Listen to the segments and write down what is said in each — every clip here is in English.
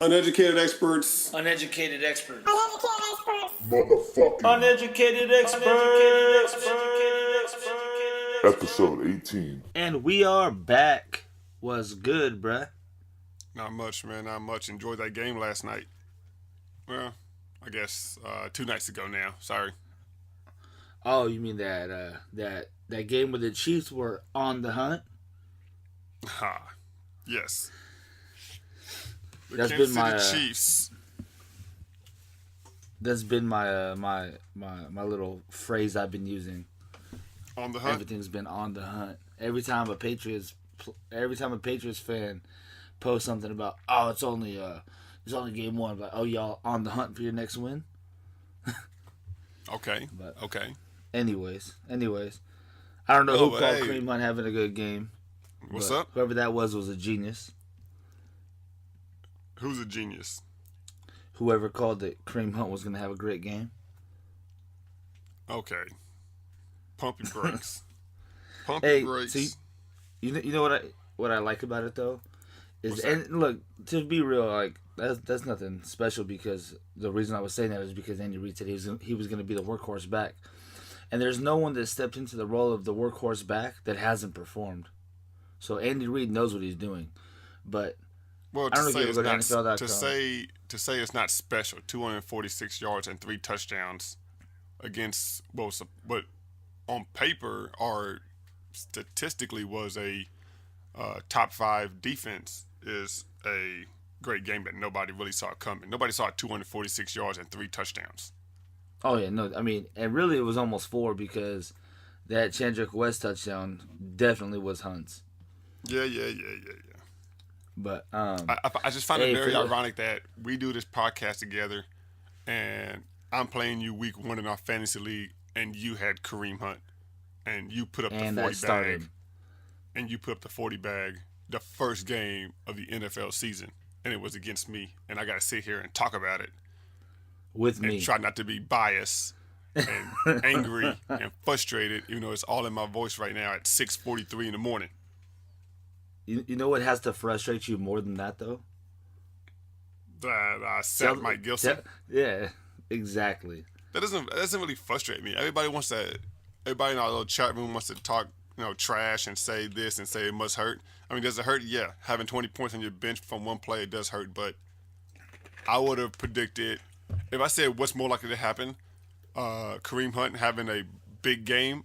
Uneducated experts. Uneducated experts. Motherfucking Uneducated experts. episode 18. And we are back. What's good, bruh? Not much, man. Not much. Enjoyed that game last night. Well, I guess 2 nights ago now. Sorry. Oh, you mean that game where the Chiefs were on the hunt? Ha. Yes. The That's Kansas been my City Chiefs. That's been my my little phrase I've been using. On the hunt. Everything's been on the hunt. Every time a Patriots fan posts something about, oh, it's only game one, like, oh, y'all on the hunt for your next win. Okay. But Okay. Anyways, I don't know who called Kareem Hunt having a good game. What's up? Whoever that was a genius. Who's a genius? Whoever called it Kareem Hunt was going to have a great game. Okay. Pump your brakes. Pump Hey, your brakes. so you know what I like about it though is, What's that? and look, to be real, like that's nothing special, because the reason I was saying that is because Andy Reid said he was going to be the workhorse back, and there's no one that stepped into the role of the workhorse back that hasn't performed. So Andy Reid knows what he's doing, but Well, I don't know if say you it's ever go not to NFL.com. to say it's not special. 246 yards and 3 touchdowns against what on paper or statistically was a top 5 defense is a great game that nobody really saw coming. Nobody saw 246 yards and 3 touchdowns. oh yeah, no, I mean, and really it was almost 4, because that Chandrick West touchdown definitely was Hunt's. Yeah. But I just find it very for- ironic that we do this podcast together, and I'm playing you week 1 in our fantasy league, and you had Kareem Hunt, and you put up and the I 40 started. bag, and you put up the 40 bag the first game of the NFL season, and it was against me, and I got to sit here and talk about it With and me. try not to be biased and angry and frustrated, even though it's all in my voice right now at 6:43 in the morning. You know what has to frustrate you more than that, though? That I said Mike Gilson. Yeah, exactly. That doesn't really frustrate me. Everybody in our little chat room wants to talk, trash and say this and say it must hurt. I mean, does it hurt? Yeah. Having 20 points on your bench from one play, it does hurt. But I would have predicted, if I said what's more likely to happen, Kareem Hunt having a big game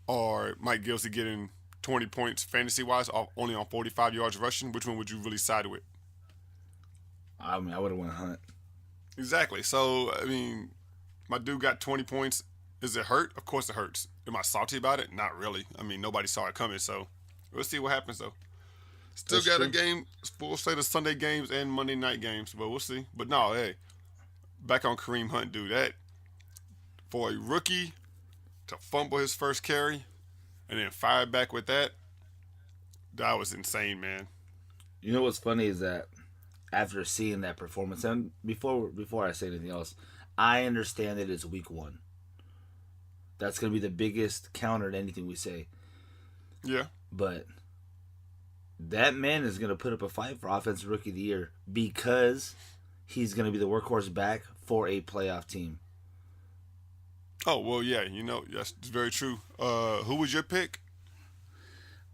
or Mike Gilson getting 20 points fantasy-wise only on 45 yards rushing, which one would you really side with? I mean, I would have went Hunt. Exactly. So, I mean, my dude got 20 points. Does it hurt? Of course it hurts. Am I salty about it? Not really. I mean, nobody saw it coming, so we'll see what happens, though. Still That's got true. a game, full slate of Sunday games and Monday night games, but we'll see. But no, hey, back on Kareem Hunt, dude. That, for a rookie to fumble his first carry and then fire back with that was insane, man. You know what's funny is that after seeing that performance, and before I say anything else, I understand that it's week 1. That's going to be the biggest counter to anything we say. Yeah. But that man is going to put up a fight for Offensive Rookie of the Year, because he's going to be the workhorse back for a playoff team. Oh, well, yeah, that's very true. Who was your pick?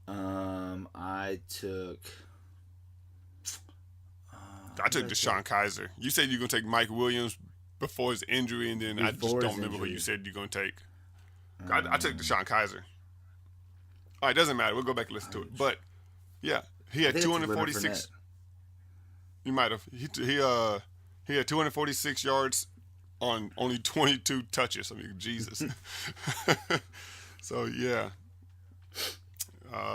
I took Deshaun Kaiser. You said you're going to take Mike Williams before his injury, and then I just Before don't his remember who injury. you said you're going to take. I took Deshaun Kaiser. All right, doesn't matter. We'll go back and listen to it. But, yeah, he had I think it's Leonard 246. Fournette. You might have. He had 246 yards on only 22 touches. I mean, Jesus. So, yeah.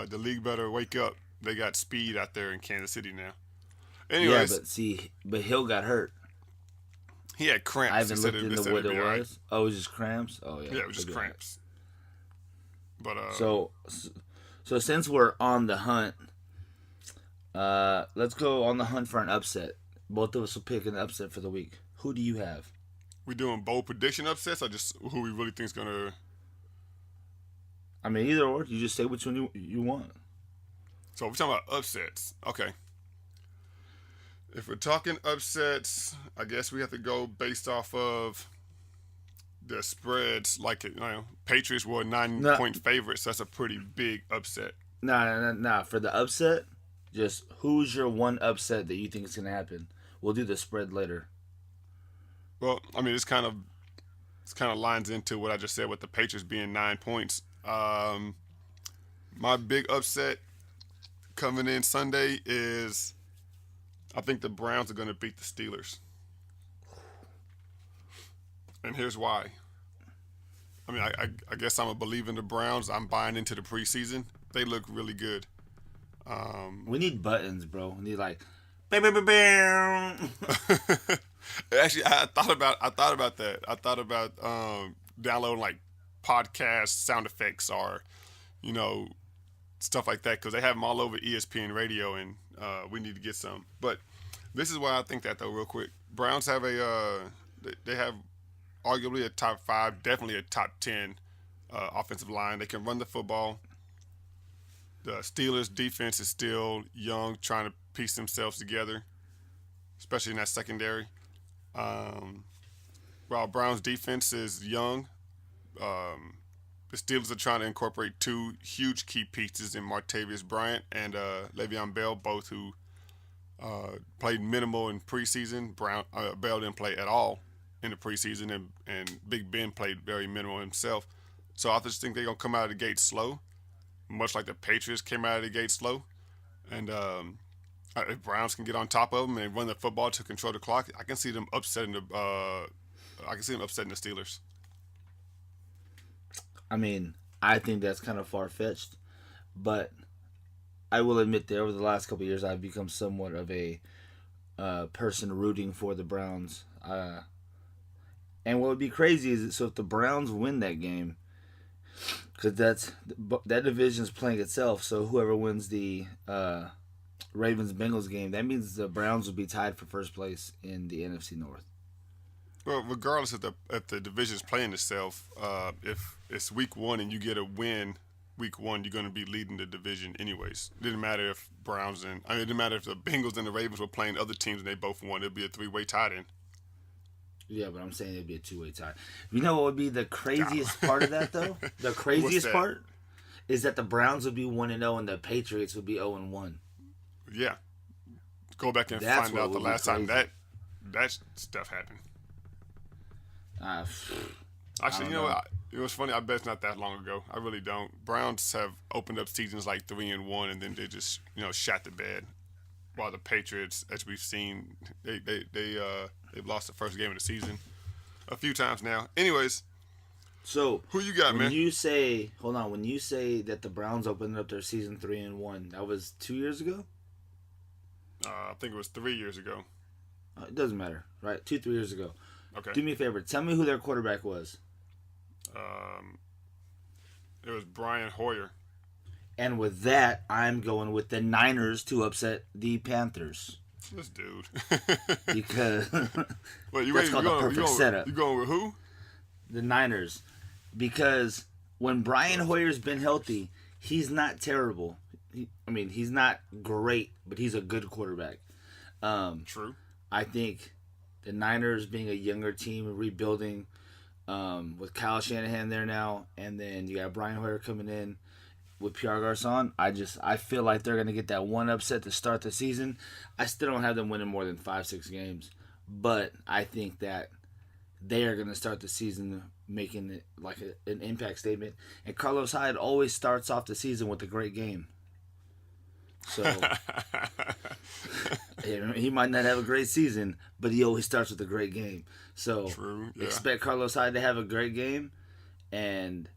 The league better wake up. They got speed out there in Kansas City now. Anyways, but Hill got hurt. he had cramps. I haven't He said looked they into said what it'd it be all right. was. Oh, it was just cramps? Oh, yeah. Yeah, it was just it'll be all right. cramps. But So since we're on the hunt, let's go on the hunt for an upset. Both of us will pick an upset for the week. Who do you have? we doing bold prediction upsets or just who we really think's gonna? I mean, either or. You just say which one you want. So we're talking about upsets. Okay. If we're talking upsets, I guess we have to go based off of the spreads. Like, Patriots were a 9 No, point favorite, so that's a pretty big upset. nah. For the upset, just who's your one upset that you think is gonna happen? We'll do the spread later. Well, I mean, it's kind of lines into what I just said with the Patriots being 9 points. My big upset coming in Sunday is I think the Browns are going to beat the Steelers. And here's why. I mean, I guess I'm a believer in the Browns. I'm buying into the preseason. They look really good. We need buttons, bro. We need like, bam, bam, bam, bam. Actually, I thought about that. I thought about downloading like podcast sound effects or you know stuff like that because they have them all over ESPN radio, and we need to get some. But this is why I think that though, real quick. Browns have they have arguably a top 5, definitely a top 10 offensive line. They can run the football. The Steelers' defense is still young, trying to piece themselves together, especially in that secondary. While Browns' defense is young, the Steelers are trying to incorporate 2 huge key pieces in Martavius Bryant and Le'Veon Bell, both who played minimal in preseason. Bell didn't play at all in the preseason, and Big Ben played very minimal himself. So I just think they're going to come out of the gate slow, much like the Patriots came out of the gate slow. And if Browns can get on top of them and run the football to control the clock, I can see them upsetting the Steelers. I mean, I think that's kind of far fetched, but I will admit that over the last couple of years, I've become somewhat of a person rooting for the Browns. And what would be crazy is so if the Browns win that game, because that division is playing itself. So whoever wins the Ravens Bengals game, that means the Browns will be tied for first place in the NFC North. Well, regardless if the division's playing itself, if it's week 1 and you get a win week 1, you're going to be leading the division anyways. It didn't matter if it didn't matter if the Bengals and the Ravens were playing other teams and they both won. It'd be a 3-way tie-in. Yeah, but I'm saying it'd be a 2-way tie. You know what would be the craziest part of that though? The craziest part is that the Browns would be 1-0 and the Patriots would be 0-1. Yeah. Go back and That's find out the last time crazy. that stuff happened. I Actually, don't you know know. what? It was funny. I bet it's not that long ago. I really don't. Browns have opened up seasons like 3-1, and then they just shot the bed. While the Patriots, as we've seen, they've lost the first game of the season a few times now. Anyways, So who you got, when man? you say that the Browns opened up their season 3-1, that was 2 years ago. I think it was 3 years ago. It doesn't matter, right? 2-3 years ago. Okay. Do me a favor. Tell me who their quarterback was. It was Brian Hoyer. And with that, I'm going with the Niners to upset the Panthers This dude. because Wait, that's called the perfect setup. You going with who? The Niners, because when Brian Hoyer's been healthy, he's not terrible. He's not great, but he's a good quarterback. True. I think the Niners being a younger team, rebuilding, with Kyle Shanahan there now, and then you got Brian Hoyer coming in with Pierre Garçon. I feel like they're gonna get that one upset to start the season. I still don't have them winning more than 5-6 games, but I think that they are gonna start the season making it like an impact statement. And Carlos Hyde always starts off the season with a great game. So he might not have a great season, but he always starts with a great game. So True, yeah. expect Carlos Hyde to have a great game, and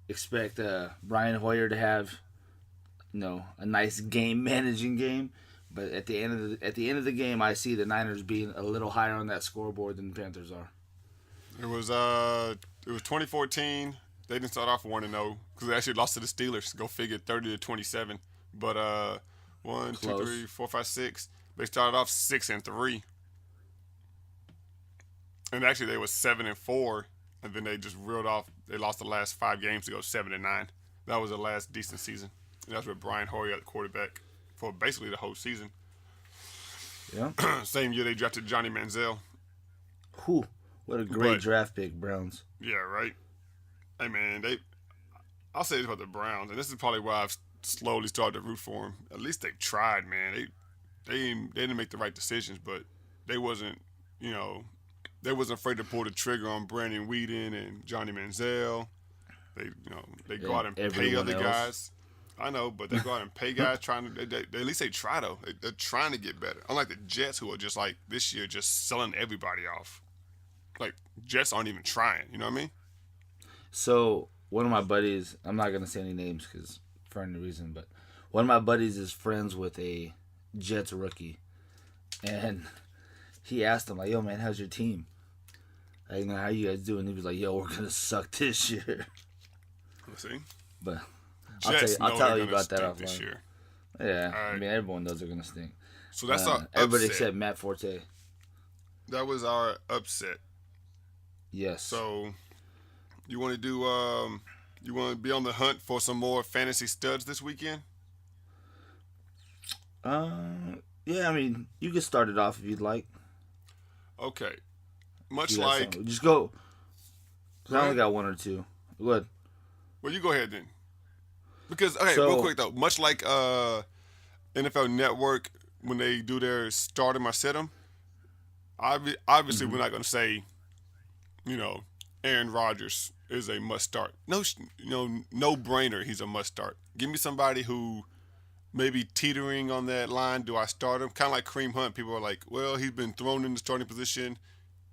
expect Brian Hoyer to have a nice game managing game. But at the end of the game, I see the Niners being a little higher on that scoreboard than the Panthers are. It was 2014. They didn't start off 1-0 because they actually lost to the Steelers. Go figure, 30-27. But 1, 2, Close. 3, 4, 5, 6. They started off 6-3. And actually, they were 7-4, and then they just reeled off. They lost the last 5 games to go 7-9. That was the last decent season, and that's with Brian Hoyer at the quarterback for basically the whole season. Yeah. Same year they drafted Johnny Manziel. Whew. What a great But- draft pick, Browns. Yeah, right. Hey man, I'll say this about the Browns, and this is probably why I've slowly started to root for them. At least they tried, man. They didn't make the right decisions, but they wasn't afraid to pull the trigger on Brandon Whedon and Johnny Manziel. They go out and pay everyone other else. guys. I know, but they go out and pay guys trying to. At least they try though. They're trying to get better. Unlike the Jets, who are just like this year, just selling everybody off. Like Jets aren't even trying. You know what I mean? So one of my buddies, I'm not gonna say any names because for any reason, but one of my buddies is friends with a Jets rookie, and he asked him like, "Yo, man, how's your team? Like, how you guys doing?" He was like, "Yo, we're gonna suck this year." Let's see. But Jets I'll know tell they're you gonna about that stink this offline. year. Yeah, All right. I mean everyone knows they're gonna stink. So that's our everybody upset. except Matt Forte. That was our upset. Yes. So you want to do? You want to be on the hunt for some more fantasy studs this weekend? Yeah, I mean you can start it off if you'd like. Okay. Much You got like, something. Just go. 'Cause I only Right. got one or two. Good. well, you go ahead then. Because real So- quick though, much like NFL Network when they do their start 'em or sit 'em, obviously we're not going to say, Aaron Rodgers is a must start. No, no brainer. He's a must start. Give me somebody who maybe teetering on that line. Do I start him? Kind of like Kareem Hunt. People are like, well, he's been thrown in the starting position.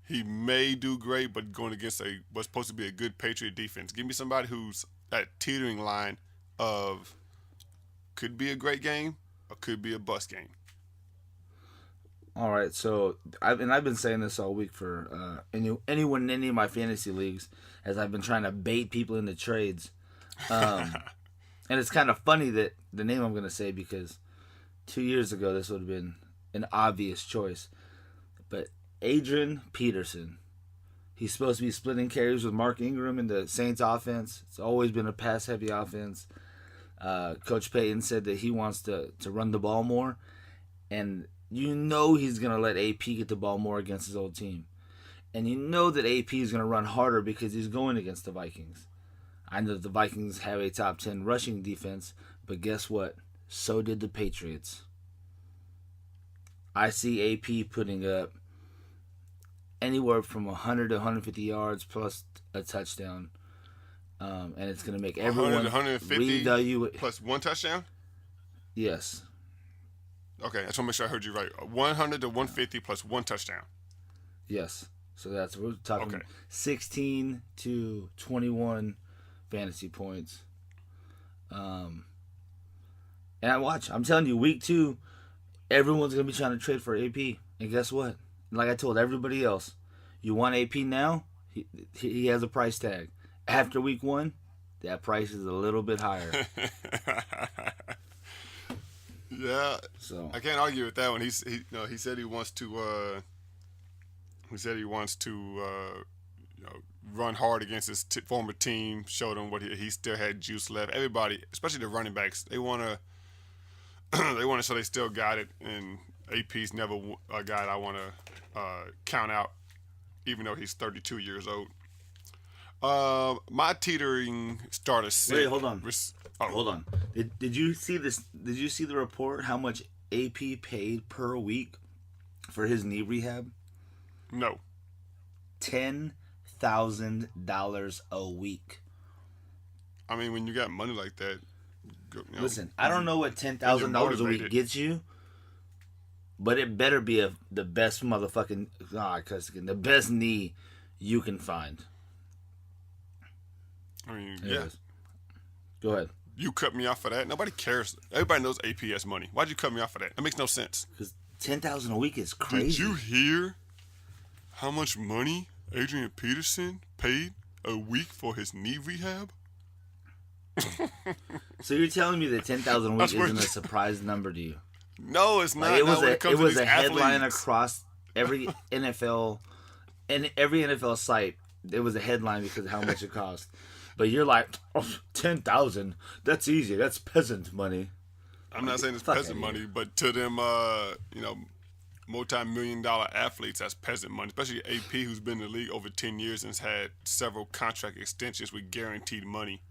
He may do great, but going against what's supposed to be a good Patriot defense. Give me somebody who's that teetering line of could be a great game or could be a bust game. All right, so I've been saying this all week for anyone in any of my fantasy leagues, as I've been trying to bait people into trades, and it's kind of funny that the name I'm going to say because 2 years ago this would have been an obvious choice, but Adrian Peterson, he's supposed to be splitting carries with Mark Ingram in the Saints offense. It's always been a pass-heavy offense. Coach Payton said that he wants to run the ball more, and you know he's going to let AP get the ball more against his old team. And you know that AP is going to run harder because he's going against the Vikings. I know that the Vikings have a top 10 rushing defense, but guess what? So did the Patriots. I see AP putting up anywhere from 100 to 150 yards plus a touchdown. And it's going to make everyone 100 to 150 reevaluate. plus one touchdown? Yes. Okay, I just want to make sure I heard you right. 100 to 150 plus one touchdown. Yes. So we're talking Okay. 16 to 21 fantasy points. And I'm telling you, week 2, everyone's going to be trying to trade for AP. And guess what? Like I told everybody else, you want AP now? He has a price tag. After week 1, that price is a little bit higher. Yeah, So I can't argue with that one. He said he wants to. Run hard against his former team. Showed him what he still had juice left. Everybody, especially the running backs, they want to. They want to show they still got it. And AP's never a guy that I want to count out, even though he's 32 years old. My teetering starter sit. Wait, hold on. Oh, hold on. Did you see this? Did you see the report? How much AP paid per week for his knee rehab? No. $10,000 a week. I mean, when you got money like that, Listen, I don't know what $10,000 a week motivated. gets you, but it better be the best motherfucking the best knee you can find. I mean, yeah. Anyways, go ahead. You cut me off for that. Nobody cares. Everybody knows APS money. Why'd you cut me off for that? That makes no sense. Because $10,000 a week is crazy. Did you hear how much money Adrian Peterson paid a week for his knee rehab? So you're telling me that $10,000 a week That's what- isn't a surprise number to you? No, it's not. Like, it was Not when comes it to was these a headline athletes. across every NFL and every NFL site. It was a headline because of how much it cost. But you're like, oh, 10,000. That's easy. That's peasant money. I'm not saying it's Fuck peasant outta here. money, but to them, multi-million-dollar athletes as peasant money, especially AP, who's been in the league over 10 years and has had several contract extensions with guaranteed money.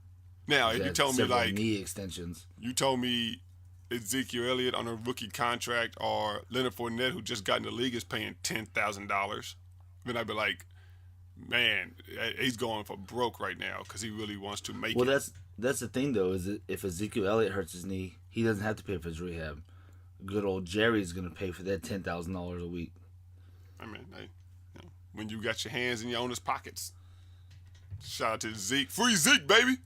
Now, if you Got told me several like knee extensions. you told me Ezekiel Elliott on a rookie contract or Leonard Fournette, who just got in the league, is paying $10,000, then I'd be like, man, he's going for broke right now because he really wants to make Well, it. that's the thing though, is that if Ezekiel Elliott hurts his knee, he doesn't have to pay for his rehab. Good old Jerry's gonna pay for that $10,000 a week. I mean, hey, when you got your hands in your owner's pockets. Shout out to Zeke. Free Zeke, baby.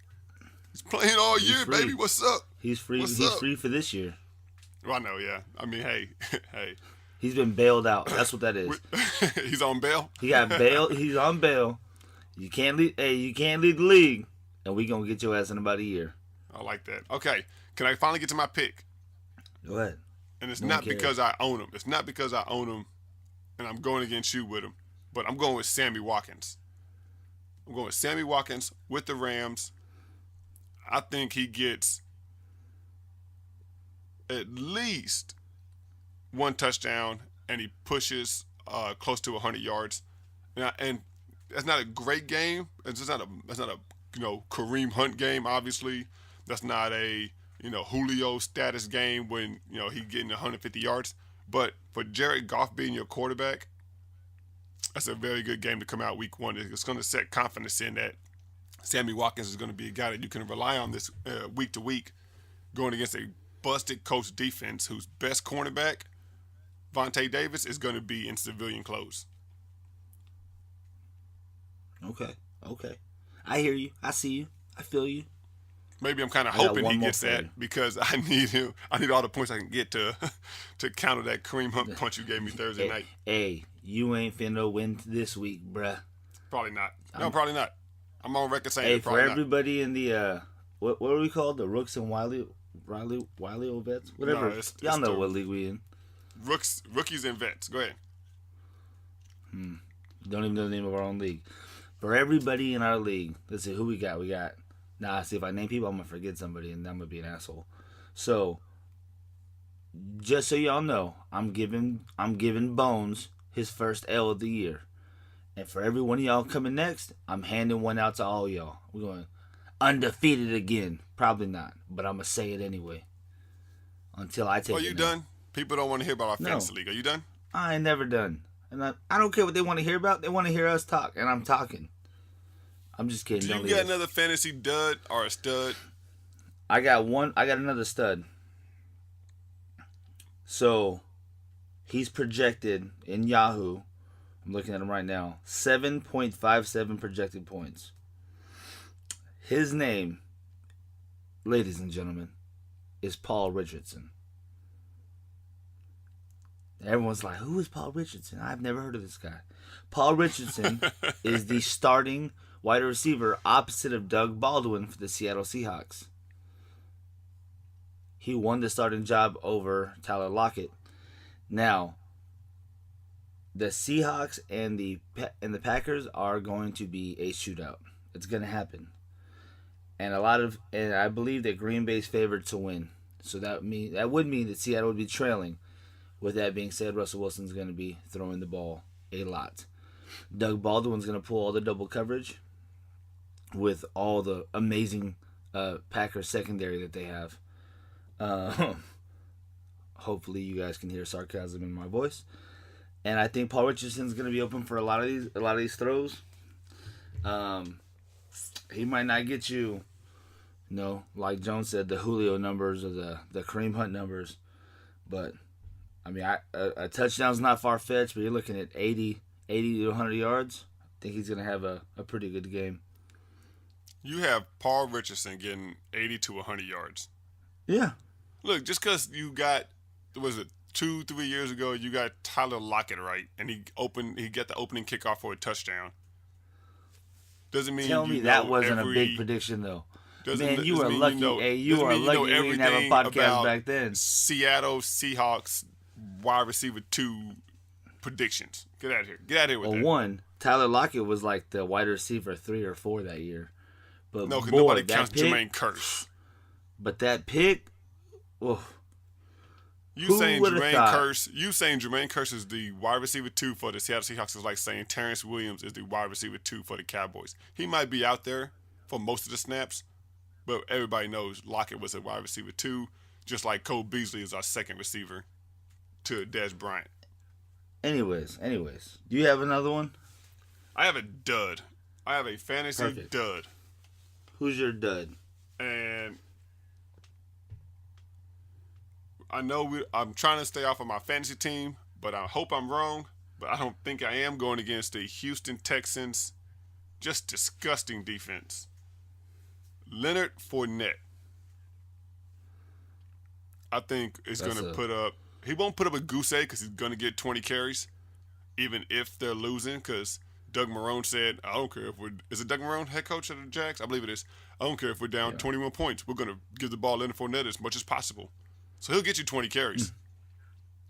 He's playing all year, free. baby. What's up? He's free. What's He's up? free for this year. Well, I know, yeah. I mean, hey, hey. He's been bailed out. That's what that is. He's on bail? He got bail. He's on bail. You can't leave. Hey, you can't leave the league, and we gonna get your ass in about a year. I like that. Okay, can I finally get to my pick? Go ahead. And it's No not one cares. because I own him. It's not because I own him and I'm going against you with him. But I'm going with Sammy Watkins. I'm going with Sammy Watkins with the Rams. I think he gets at least one touchdown and he pushes close to 100 yards. And that's not a great game. It's just not a Kareem Hunt game, obviously. That's not a Julio status game when he getting 150 yards. But for Jared Goff being your quarterback, that's a very good game to come out week one. It's going to set confidence in that Sammy Watkins is going to be a guy that you can rely on this week to week, going against a busted coach defense whose best cornerback, Vontae Davis, is going to be in civilian clothes. Okay. I hear you. I see you. I feel you. Maybe I'm kind of I got hoping one he more gets for that you. because I need him. I need all the points I can get to counter that Kareem Hunt punch you gave me Thursday night. Hey, you ain't finna win this week, bruh. Probably not. No, probably not. I'm on record saying Hey, it, for probably not. everybody in the what are we called? The Rooks and Wiley Ovets? Whatever. it's Y'all know the- what league we in. Rookies and vets. Go ahead. Don't even know the name of our own league. For everybody in our league, let's see who we got. See if I name people, I'm gonna forget somebody, and I'm gonna be an asshole. So, just so y'all know, I'm giving Bones his first L of the year, and for every one of y'all coming next, I'm handing one out to all y'all. We're going undefeated again. Probably not, but I'm gonna say it anyway. Until I take Are it. you now. done? People don't want to hear about our No. fantasy league. Are you done? I ain't never done, and I don't care what they want to hear about. They want to hear us talk, and I'm talking. I'm just kidding. Do Don't you leave got us. another fantasy dud or a stud? I got another stud. So, he's projected in Yahoo. I'm looking at him right now. 7.57 projected points. His name, ladies and gentlemen, is Paul Richardson. Everyone's like, who is Paul Richardson? I've never heard of this guy. Paul Richardson is the starting wide receiver opposite of Doug Baldwin for the Seattle Seahawks. He won the starting job over Tyler Lockett. Now, the Seahawks and the Packers are going to be a shootout. It's going to happen. And I believe that Green Bay's favored to win. So that would mean that Seattle would be trailing. With that being said, Russell Wilson's going to be throwing the ball a lot. Doug Baldwin's going to pull all the double coverage with all the amazing Packers secondary that they have. Hopefully you guys can hear sarcasm in my voice. And I think Paul Richardson's going to be open for a lot of these throws. He might not get you, like Jones said, the Julio numbers or the Kareem Hunt numbers. But, I mean, a touchdown's not far-fetched, but you're looking at 80 to 100 yards. I think he's going to have a pretty good game. You have Paul Richardson getting 80 to 100 yards. Yeah. Look, just because you got, was it 2-3 years ago, you got Tyler Lockett right, and he got the opening kickoff for a touchdown. Doesn't mean Tell me that wasn't a big prediction, though. Man, you were lucky. You were lucky we didn't have a podcast back then. Seattle Seahawks wide receiver 2 predictions. Get out of here. Get out of here with that. One, Tyler Lockett was like the wide receiver 3 or 4 that year. But No, because boy, nobody that counts pick, Jermaine Curse. But that pick, oof. You Who saying would've Jermaine thought? Kearse? You saying Jermaine Kearse is the wide receiver 2 for the Seattle Seahawks is like saying Terrence Williams is the wide receiver 2 for the Cowboys. He might be out there for most of the snaps, but everybody knows Lockett was a wide receiver 2, just like Cole Beasley is our second receiver to Dez Bryant. Anyways, do you have another one? I have a dud. I have a fantasy Perfect. dud, Who's your dud? and I know I'm trying to stay off of my fantasy team, but I hope I'm wrong. But I don't think I am going against the Houston Texans. Just disgusting defense. Leonard Fournette. I think is going to put up. He won't put up a goose egg because he's going to get 20 carries, even if they're losing. Because Doug Marrone said, "I don't care if we're." Is it Doug Marrone, head coach of the Jags? I believe it is. I don't care if we're down 21 points. We're going to give the ball to Leonard Fournette as much as possible. So he'll get you 20 carries.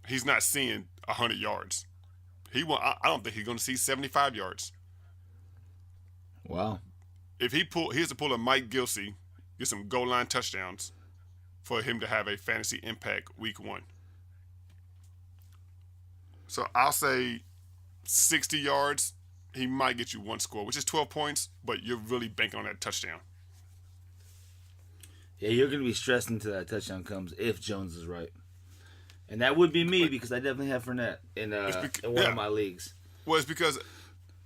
He's not seeing 100 yards. I don't think he's going to see 75 yards. Wow. If he has to pull a Mike Gilsey, get some goal line touchdowns for him to have a fantasy impact week 1. So I'll say 60 yards. He might get you 1 score, which is 12 points, but you're really banking on that touchdown. Yeah, you're going to be stressed until that touchdown comes if Jones is right. And that would be me because I definitely have Fournette in one of my leagues. Well, it's because,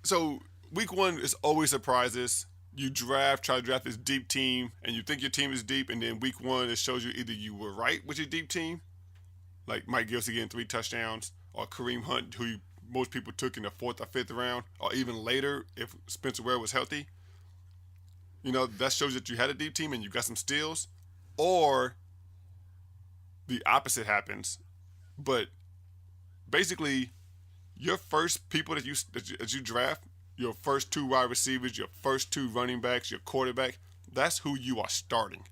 so week 1 is always surprises. You try to draft this deep team, and you think your team is deep, and then week 1, it shows you either you were right with your deep team, like Mike Gilsey getting 3 touchdowns, or Kareem Hunt, who most people took in the 4th or 5th round, or even later if Spencer Ware was healthy. You know, that shows that you had a deep team and you got some steals, or the opposite happens. But basically, your first people that you draft, your first 2 wide receivers, your first 2 running backs, your quarterback, that's who you are starting.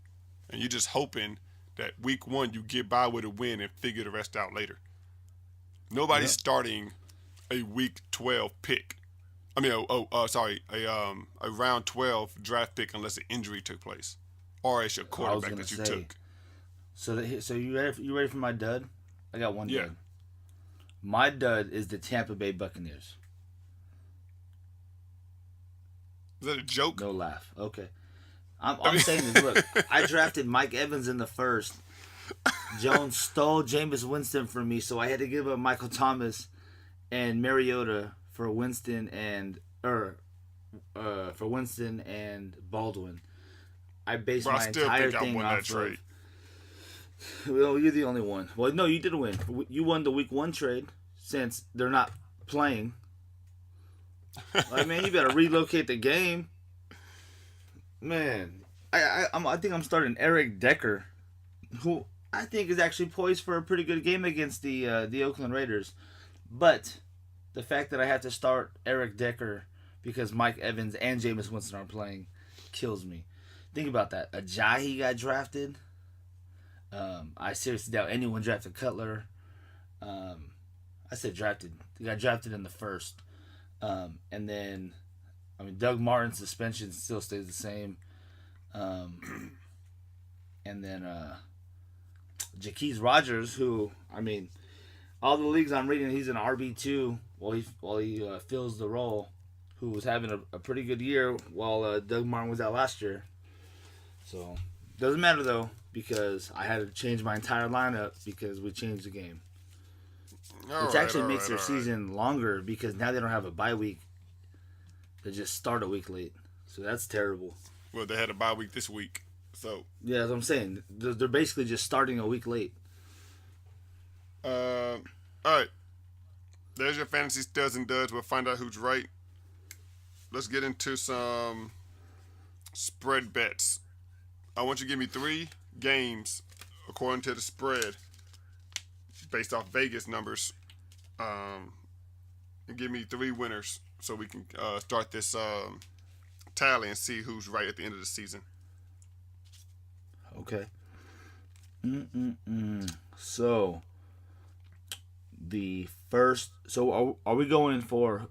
And you're just hoping that week 1 you get by with a win and figure the rest out later. Nobody's starting a week 12 pick. I mean, a round 12 draft pick unless an injury took place, or it's your quarterback that you took. So you ready for my dud? I got one Yeah. dud. My dud is the Tampa Bay Buccaneers. Is that a joke? No laugh. Okay. I'm saying this. Look, I drafted Mike Evans in the first. Jones stole Jameis Winston from me, so I had to give up Michael Thomas and Mariota for Winston and Baldwin. I based my entire thing off of. Well, you're the only one. Well, no, you did win. You won the week 1 trade since they're not playing. Like, man, you better relocate the game. Man, I think I'm starting Eric Decker, who I think is actually poised for a pretty good game against the Oakland Raiders. But the fact that I have to start Eric Decker because Mike Evans and Jameis Winston are playing kills me. Think about that. Ajayi got drafted. I seriously doubt anyone drafted Cutler. I said drafted. He got drafted in the first. And then, Doug Martin's suspension still stays the same. And then Jaquez Rogers, who, all the leagues I'm reading, he's an RB2 while he fills the role, who was having a pretty good year while Doug Martin was out last year. So, doesn't matter though, because I had to change my entire lineup because we changed the game. Which actually makes their season longer because now they don't have a bye week. They just start a week late. So that's terrible. Well, they had a bye week this week. So yeah, that's what I'm saying. They're basically just starting a week late. All right. There's your fantasy studs and duds. We'll find out who's right. Let's get into some spread bets. I want you to give me 3 games according to the spread based off Vegas numbers. And give me 3 winners so we can start this tally and see who's right at the end of the season. Okay. So the first. So are we going for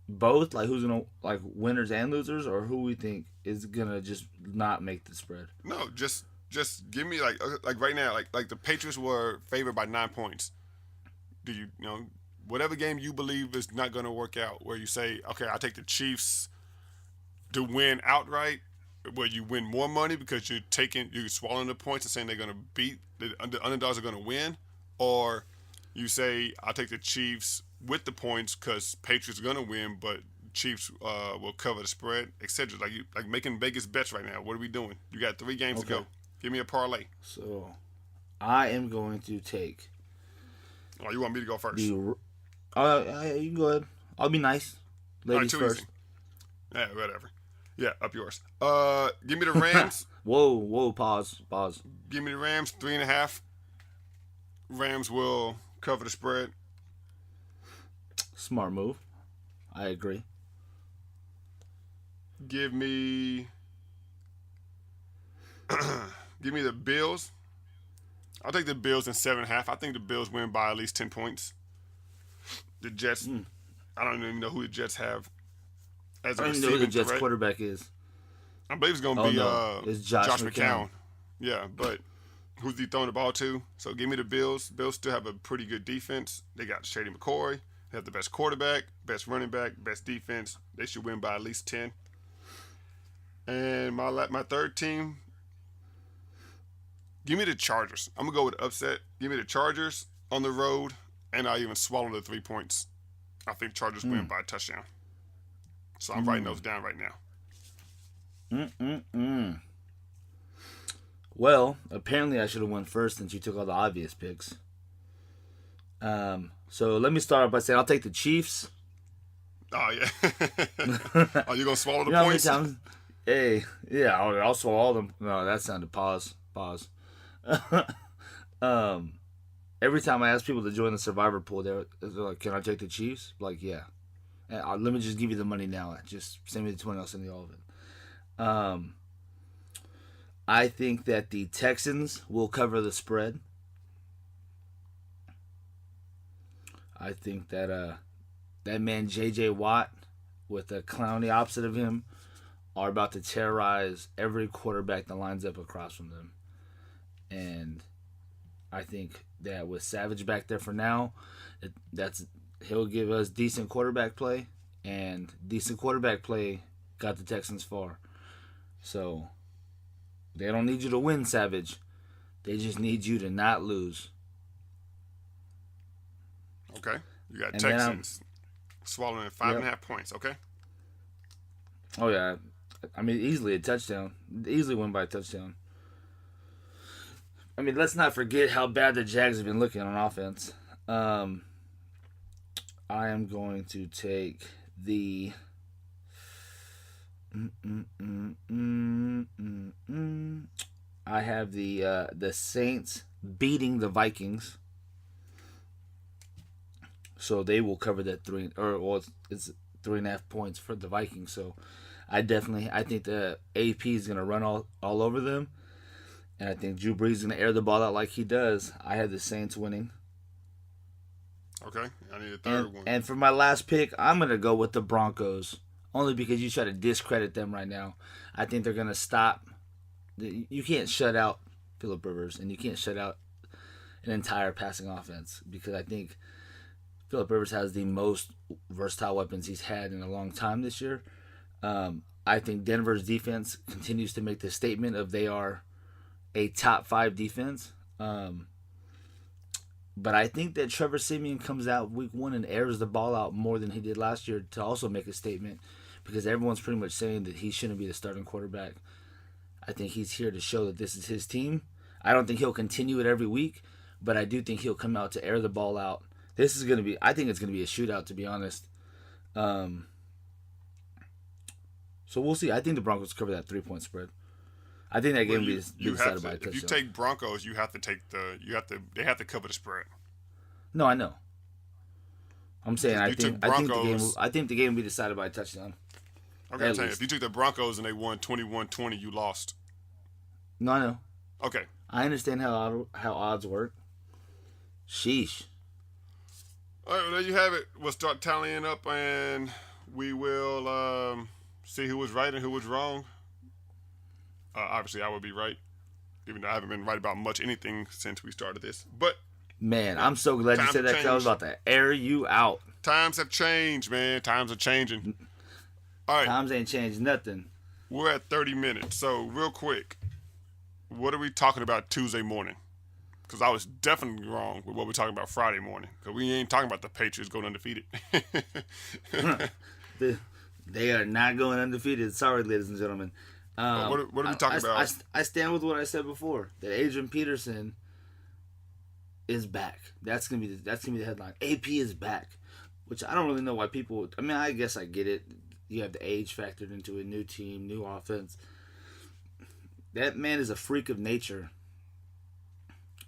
both? Like who's gonna winners and losers, or who we think is gonna just not make the spread? No, just Just give me like right now, like the Patriots were favored by 9 points. Do you know whatever game you believe is not going to work out, where you say, okay, I'll take the Chiefs to win outright, where you win more money because you're swallowing the points and saying they're going to beat the underdogs are going to win, or you say I'll take the Chiefs with the points because Patriots are going to win, but Chiefs will cover the spread, etc. Like making Vegas bets right now. What are we doing? You got 3 games to go. Give me a parlay. So, I am going to take. Oh, you want me to go first? You can go ahead. I'll be nice. Ladies too first. easy. Yeah, whatever. Yeah, up yours. Give me the Rams. Whoa, pause. Give me the Rams 3.5. Rams will cover the spread. Smart move. I agree. Give me the Bills. I'll take the Bills in 7.5. I think the Bills win by at least 10 points. The Jets, I don't even know who the Jets have as a I don't even know who the Jets threat. quarterback is. I believe it's going to be it's Josh McCown. Yeah, but who's he throwing the ball to? So give me the Bills. Bills still have a pretty good defense. They got Shady McCoy. They have the best quarterback, best running back, best defense. They should win by at least 10. And my third team, give me the Chargers. I'm going to go with upset. Give me the Chargers on the road, and I'll even swallow the 3 points. I think Chargers win by a touchdown. So I'm writing those down right now. Well, apparently I should have won first since you took all the obvious picks. So let me start by saying I'll take the Chiefs. Oh, yeah. Are you going to swallow the You know points? how many times? Hey, yeah, I'll swallow all them. No, that sounded pause. Every time I ask people to join the Survivor pool, they're like, "Can I take the Chiefs?" Like, yeah. And let me just give you the money now. Just send me the 20. I'll send you all of it. I think that the Texans will cover the spread. I think that that man J.J. Watt with a Clowney opposite of him are about to terrorize every quarterback that lines up across from them. And I think that with Savage back there for now, he'll give us decent quarterback play, and decent quarterback play got the Texans far. So they don't need you to win, Savage. They just need you to not lose. Okay. You got And Texans swallowing 5.5 points. Okay. Oh, yeah. I mean, easily a touchdown. Easily win by a touchdown. I mean, let's not forget how bad the Jags have been looking on offense. I am going to take the... I have the Saints beating the Vikings. So they will cover that it's 3.5 points for the Vikings. So I think the AP is going to run all over them. And I think Drew Brees is going to air the ball out like he does. I have the Saints winning. Okay. I need a third one. And for my last pick, I'm going to go with the Broncos. Only because you try to discredit them right now. I think they're going to stop. You can't shut out Phillip Rivers, and you can't shut out an entire passing offense. Because I think Phillip Rivers has the most versatile weapons he's had in a long time this year. I think Denver's defense continues to make the statement of they are a top 5 defense. But I think that Trevor Siemian comes out week 1 and airs the ball out more than he did last year to also make a statement, because everyone's pretty much saying that he shouldn't be the starting quarterback. I think he's here to show that this is his team. I don't think he'll continue it every week, but I do think he'll come out to air the ball out. I think it's going to be a shootout, to be honest. So we'll see. I think the Broncos cover that 3-point spread. I think that game will be decided by a touchdown. If you take Broncos, they have to cover the spread. No, I know. I'm saying I think the game will be decided by a touchdown. Okay, I'm saying if you took the Broncos and they won 21-20, you lost. No, I know. Okay. I understand how odds work. Sheesh. All right, well, there you have it. We'll start tallying up, and we will see who was right and who was wrong. Obviously, I would be right. even though I haven't been right about much anything since we started this. But Man, I'm so glad you Times said that have because I was about to air you out. times have changed, man. Times are changing. All right, Times ain't changed nothing. we're at 30 minutes. So real quick, what are we talking about Tuesday morning? Because I was definitely wrong with what we're talking about Friday morning. Because we ain't talking about the Patriots going undefeated. They are not going undefeated. Sorry, ladies and gentlemen. What are we talking about? I stand with what I said before. That Adrian Peterson is back. That's gonna be the headline. AP is back, which I don't really know why people. I mean, I guess I get it. You have the age factored into a new team, new offense. That man is a freak of nature.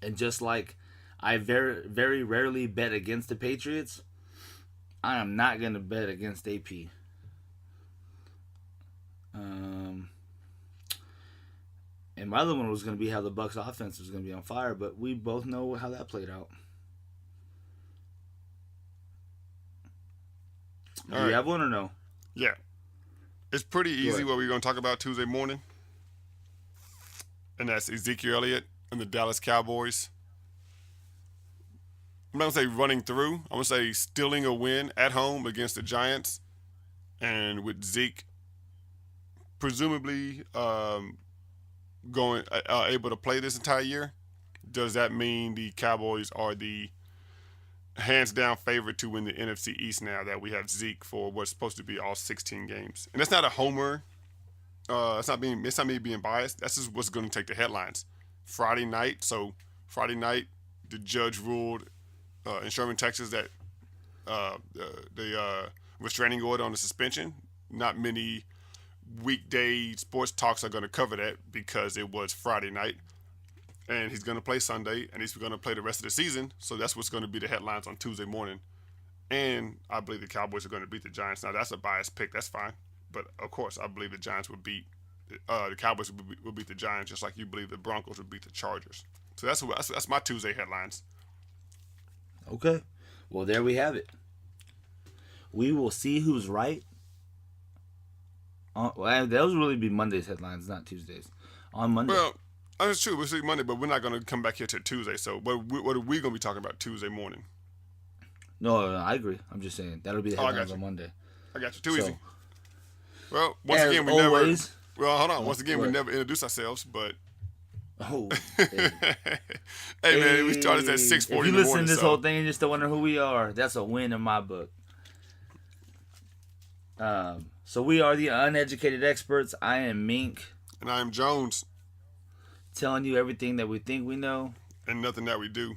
And just like I very, very rarely bet against the Patriots, I am not going to bet against AP. And my other one was going to be how the Bucs offense was going to be on fire, but we both know how that played out. Do you have one or no? Yeah. It's pretty easy what we're going to talk about Tuesday morning. And that's Ezekiel Elliott and the Dallas Cowboys. I'm not going to say running through. I'm going to say stealing a win at home against the Giants. And with Zeke presumably going able to play this entire year, does that mean the Cowboys are the hands-down favorite to win the NFC East now that we have Zeke for what's supposed to be all 16 games? And that's not a homer. It's not me being biased. That's just what's going to take the headlines. Friday night, the judge ruled in Sherman, Texas, that the restraining order on the suspension. Not many weekday sports talks are going to cover that because it was Friday night. And he's going to play Sunday, and he's going to play the rest of the season. So that's what's going to be the headlines on Tuesday morning. And I believe the Cowboys are going to beat the Giants. Now, that's a biased pick. That's fine. But, of course, I believe the Giants would beat the Cowboys will beat the Giants, just like you believe the Broncos would beat the Chargers. So that's my Tuesday headlines. Okay. Well, there we have it. We will see who's right. Well, those really be Monday's headlines, not Tuesdays. On Monday. Well, that's true. We'll see Monday, but we're not going to come back here till Tuesday. So what are we going to be talking about Tuesday morning? No, I agree. I'm just saying. That'll be the headlines on Monday. I got you. Too easy. Well, once again, we never introduced ourselves, but... Oh. Hey, man, we started at 6:40 in the morning. If you listen to this whole thing and just don't wonder who we are, that's a win in my book. So we are the Uneducated Experts. I am Mink. And I am Jones. Telling you everything that we think we know. And nothing that we do.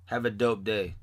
Have a dope day.